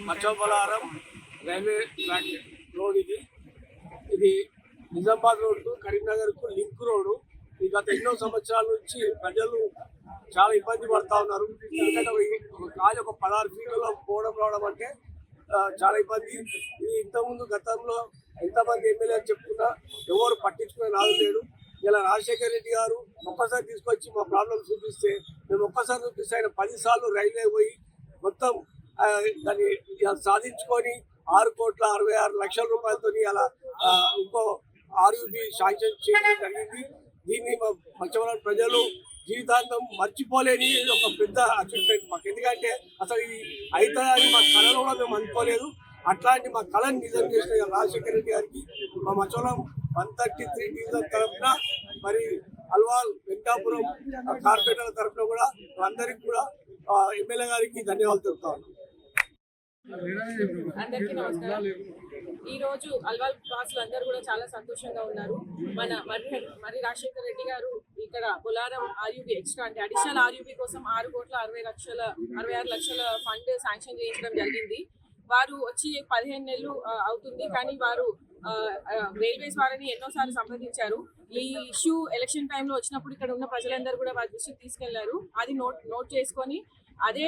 మచ్చబలారం railway track road ఇది Nizamabad road కరీంనగర్కు link road. ఈ గత ఎన్నో సంవత్సరాల నుంచి ప్రజలు చాలా ఇబ్బంది పడుతూ ఉన్నారు. ఎందుకంటే ఒక కాలు ఒక 16 ఫీట్లలో పోవడం రావడం అంటే చాలా ఇబ్బంది. ఇది ఇంతకుముందు గతంలో ఎంతమంది ఎమ్మెల్యేలు చెప్పుకున్నా ఎవరు పట్టించుకునే నాదు లేడు. ఇలా రాజశేఖర రెడ్డి గారు ఒక్కసారి తీసుకొచ్చి మా ప్రాబ్లమ్స్ చూపిస్తే మేము ఒక్కసారి చూపిస్తే ఆయన 10 సార్లు రైల్వే పోయి మొత్తం దాన్ని సాధించుకొని 6,66,00,000 రూపాయలతో అలా ఇంకో RUB శాంక్షన్ చేయడం జరిగింది. దీన్ని మచ్చవరం ప్రజలు జీవితాంతం మర్చిపోలేని ఒక పెద్ద అచీవ్మెంట్ మాకు. ఎందుకంటే అసలు ఇది అవుతుందని మా కళలో కూడా మేము అనుకోలేదు. అట్లాంటి మా కళను నిజం చేసిన రాజశేఖర రెడ్డి గారికి మా మచ్చవరం 133 డివిజన్ తరఫున మరి అల్వాల్ వెంకటాపురం కార్పొరేటర్ల తరఫున కూడా అందరికి కూడా ఎమ్మెల్యే గారికి ధన్యవాదాలు చెప్తాను. అందరికీ నమస్కారం. ఈ రోజు అల్వాల్ వాసులు అందరూ కూడా చాలా సంతోషంగా ఉన్నారు. మన మరి రాజశేఖర రెడ్డి గారు ఇక్కడ బొలారం RUB ఎక్స్ట్రా అంటే అడిషనల్ RUB కోసం 6,66,00,000 ఫండ్ శాంక్షన్ చేయించడం జరిగింది. వారు వచ్చి 15 నెలలు అవుతుంది, కానీ వారు రైల్వేస్ వారిని ఎన్నోసార్లు సంప్రదించారు. ఈ ఇష్యూ ఎలక్షన్ టైంలో వచ్చినప్పుడు ఇక్కడ ఉన్న ప్రజలందరూ కూడా వారి దృష్టికి తీసుకెళ్లారు. అది నోట్ చేసుకొని అదే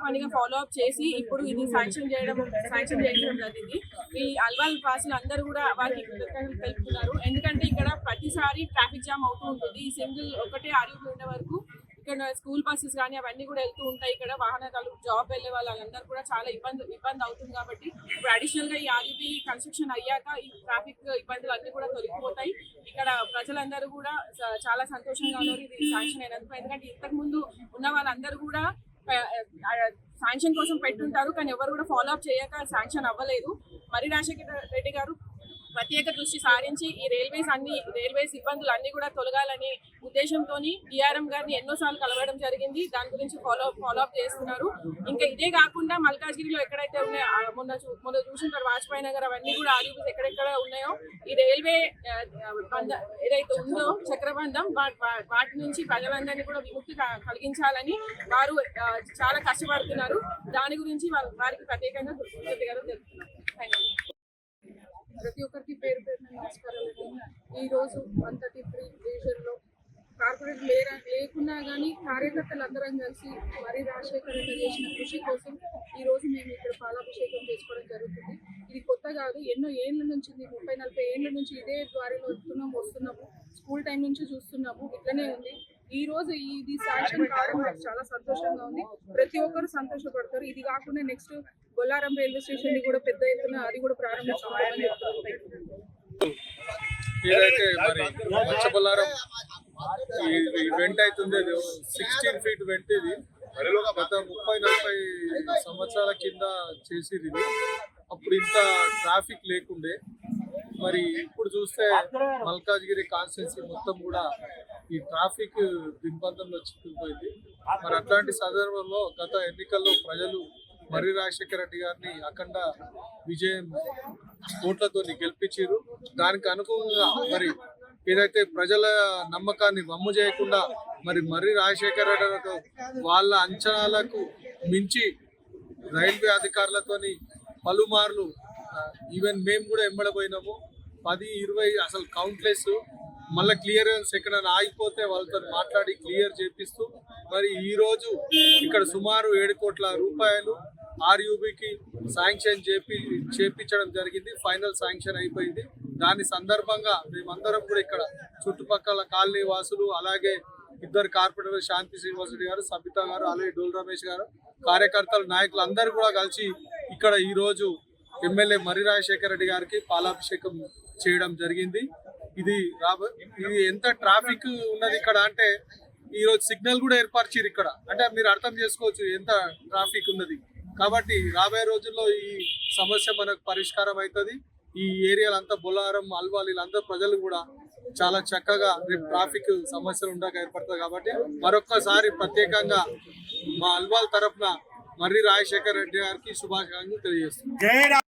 పనిగా ఫాలో అప్ చేసి ఇప్పుడు ఇది శాంక్షన్ చేయడం జరిగింది. ఈ అల్వాల్ వాసులు అందరూ కూడా వారికి కృతజ్ఞతలు తెలుపుతున్నారు. ఎందుకంటే ఇక్కడ ప్రతిసారి ట్రాఫిక్ జామ్ అవుతూ ఉంటుంది. ఈ సింగిల్ ఒకటే RUB ఉండే వరకు ఇక్కడ స్కూల్ బస్సెస్ కానీ అవన్నీ కూడా వెళ్తూ ఉంటాయి. ఇక్కడ వాహనాలు జాబ్ వెళ్ళే వాళ్ళందరూ కూడా చాలా ఇబ్బంది అవుతుంది. కాబట్టి ఇప్పుడు అడిషనల్ గా ఈ RUB కన్స్ట్రక్షన్ అయ్యాక ఈ ట్రాఫిక్ ఇబ్బందులు అన్ని కూడా తొలగిపోతాయి. ఇక్కడ ప్రజలందరూ కూడా చాలా సంతోషంగా ఉన్నారు ఇది శాంక్షన్ అయినందుకు. ఎందుకంటే ఇంతకు ముందు ఉన్న వాళ్ళందరూ కూడా శాంక్షన్ కోసం పెట్టుంటారు, కానీ ఎవరు కూడా ఫాలో అప్ చేయక శాంక్షన్ అవ్వలేదు. మరి రాజశేఖర రెడ్డి గారు ప్రత్యేక దృష్టి సారించి ఈ రైల్వేస్ ఇబ్బందులు అన్ని కూడా తొలగాలని ఉద్దేశంతో DRM గారిని ఎన్నోసార్లు కలవడం జరిగింది. దాని గురించి ఫాలో అప్ చేస్తున్నారు. ఇంకా ఇదే కాకుండా మల్కాజ్గిరిలో ఎక్కడైతే ఉన్నాయో మొన్న చూసింటారు వాజ్పేయి నగర్, అవన్నీ కూడా RUBs ఎక్కడెక్కడ ఉన్నాయో ఈ రైల్వే ఏదైతే ఉందో చక్రబంధం వాటి నుంచి ప్రజలందరినీ కూడా విముక్తి కలిగించాలని వారు చాలా కష్టపడుతున్నారు. దాని గురించి వారికి ప్రత్యేకంగా కృతజ్ఞతలు తెలుపుతున్నారు. Thank you. ప్రతి ఒక్కరికి పేరు పేరున నమస్కారాలు. ఈరోజు 133 డివిజన్లో కార్పొరేట్ లేకున్నా కానీ కార్యకర్తలు అందరం కలిసి మరి రాజశేఖర రెడ్డి చేసిన కృషి కోసం ఈరోజు మేము ఇక్కడ పాలాభిషేకం చేసుకోవడం జరుగుతుంది. ఇది కొత్త కాదు, ఎన్నో ఏళ్ళ నుంచి 30-40 ఏళ్ళ నుంచి ఇదే ద్వారిలో వస్తున్నాము. స్కూల్ టైం నుంచి చూస్తున్నాము, ఇట్లనే ఉంది. ఈ రోజు ఇది శాంక్షన్ కావడం నాకు చాలా సంతోషంగా ఉంది. ప్రతి ఒక్కరు సంతోషపడతారు. ఇది కాకుండా నెక్స్ట్ బొల్లారం రైల్వే స్టేషన్ ని కూడా పెద్ద ఎత్తున అది కూడా ప్రారంభించుకోవాలని చెప్తారు. ఏదైతే మరి మచ్చబొల్లారం వెంట అవుతుంది 16 ఫీట్ వెంట ఇది గత 30-40 సంవత్సరాల కింద చేసేది. ఇది అప్పుడు ఇంత ట్రాఫిక్ లేకుండే. మరి ఇప్పుడు చూస్తే మల్కాజ్గిరి కాన్స్టిట్యున్సీ మొత్తం కూడా ఈ ట్రాఫిక్ దిగ్బంధంలో చిక్కుకుపోయింది. మరి అట్లాంటి సందర్భంలో గత ఎన్నికల్లో ప్రజలు మరి రాజశేఖర రెడ్డి గారిని అఖండ విజయం ఓట్లతో గెలిపించారు. దానికి అనుగుణంగా మరి ఏదైతే ప్రజల నమ్మకాన్ని వమ్ము చేయకుండా మరి రాజశేఖర రెడ్డి వాళ్ళ అంచనాలకు మించి రైల్వే అధికారులతోని పలుమార్లు ఈవెన్ మేము కూడా ఎంబడపోయినాము. 10-20 అసలు కౌంట్లెస్. మళ్ళీ క్లియరెన్స్ ఎక్కడైనా ఆగిపోతే వాళ్ళతో మాట్లాడి క్లియర్ చేపిస్తూ మరి ఈరోజు ఇక్కడ సుమారు 7 కోట్ల రూపాయలు RUBకి శాంక్షన్ చేపించడం జరిగింది. ఫైనల్ శాంక్షన్ అయిపోయింది. దాని సందర్భంగా మేమందరం కూడా ఇక్కడ చుట్టుపక్కల కాలనీ వాసులు, అలాగే 2 కార్పొరేటర్ శాంతి శ్రీనివాసరెడ్డి గారు, సబితా గారు, అలాగే డోల్ రమేష్ గారు, కార్యకర్తలు, నాయకులు అందరూ కూడా కలిసి ఇక్కడ ఈరోజు ఎమ్మెల్యే మరి రాజశేఖర రెడ్డి గారికి పాలాభిషేకం చేయడం జరిగింది. ఇది ఎంత ట్రాఫిక్ ఉన్నది ఇక్కడ అంటే ఈరోజు సిగ్నల్ కూడా ఏర్పరిచారు ఇక్కడ. అంటే మీరు అర్థం చేసుకోవచ్చు ఎంత ట్రాఫిక్ ఉన్నది. కాబట్టి రాబోయే రోజుల్లో ఈ సమస్య మనకు పరిష్కారం అవుతుంది. ఈ ఏరియాలంతా బొల్లారం, అల్వాల్ వీళ్ళందరూ ప్రజలు కూడా చాలా చక్కగా రేపు ట్రాఫిక్ సమస్యలు ఉండక ఏర్పడుతుంది. కాబట్టి మరొక్కసారి ప్రత్యేకంగా మా అల్వాల్ తరఫున మరి రాజశేఖర రెడ్డి గారికి శుభాకాంక్షలు తెలియజేస్తున్నాం.